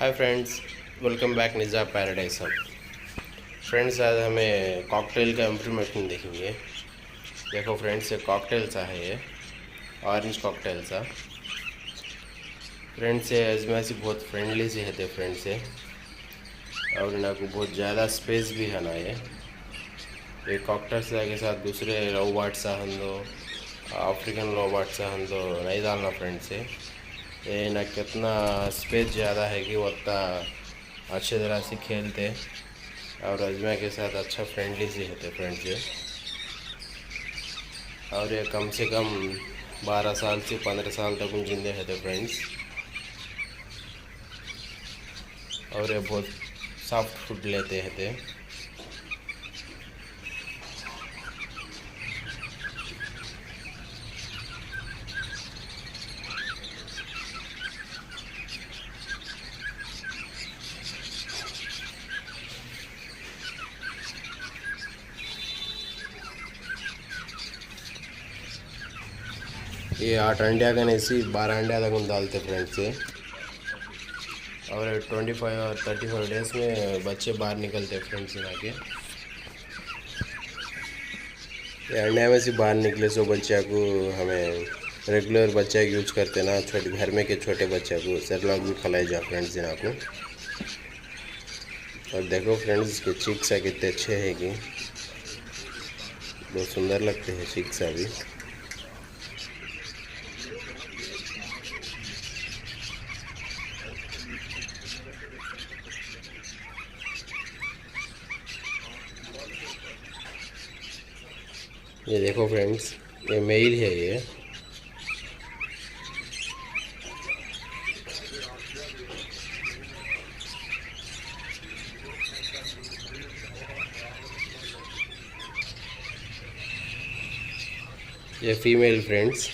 Hi friends, welcome back निजा paradise हम। Friends, आज हमें कॉकटेल का इम्प्लीमेंटेशन देखेंगे। देखो फ्रेंड्स, ये कॉकटेल सा है, ये ऑरेंज कॉकटेल सा। फ्रेंड्स, ये अजमेसी बहुत फ्रेंडली सी है फ्रेंड्स ये, और इनको बहुत ज़्यादा स्पेस भी है ना। ये कॉकटेल सा के साथ दूसरे लो वाट सा हंदो, अफ्रीकन लो वाट सा हंदो नहीं डालना फ्रेंड्स। ये ना कितना स्पेस ज़्यादा है कि वो उतना अच्छी तरह से खेलते और अजमा के साथ अच्छा फ्रेंडली से होते फ्रेंड्स ये। और ये कम से कम 12 साल से 15 साल तक उन जिंदे रहते फ्रेंड्स। और ये बहुत सॉफ्ट फूड लेते हैं। ये 8 अंडे का नहीं सी 12 अंडे तक उन डालते फ्रेंड्स ये। और 25 और 34 डेज में बच्चे बाहर निकलते फ्रेंड्स यहाँ के। ये अंडे में से बाहर निकले सो बच्चा को हमें रेगुलर बच्चा यूज करते ना, छोटे घर में के छोटे बच्चा को सेरलॉक भी खिलाए जा फ्रेंड्स यहाँ को। और देखो फ्रेंड्स, इसके चिक्स कितने अच्छे हैं कि बहुत सुंदर लगते हैं चिक्स अभी। ये देखो फ्रेंड्स, ये मेल है ये फीमेल फ्रेंड्स।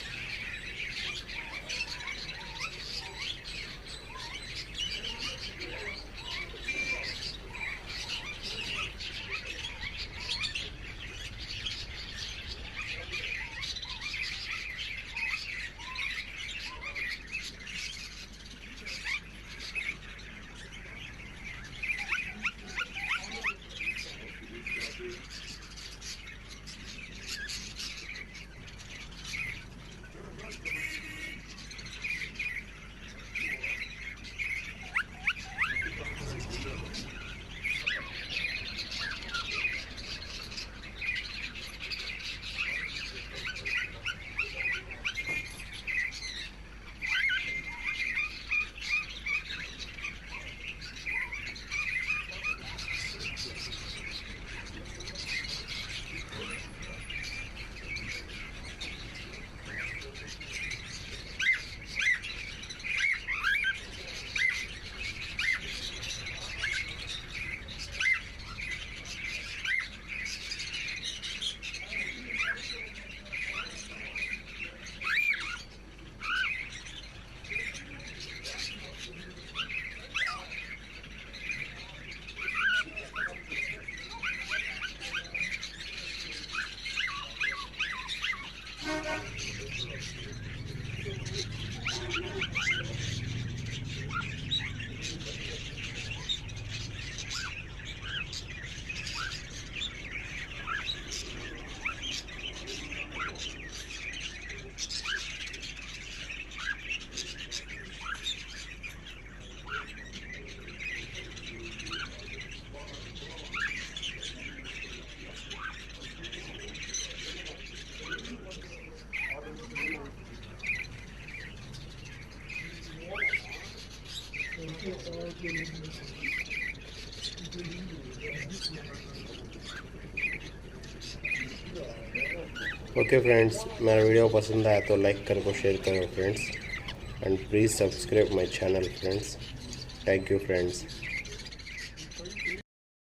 ओके फ्रेंड्स, मेरा वीडियो पसंद आया तो लाइक करो, शेयर करो friends, and please subscribe my channel friends. Thank you friends.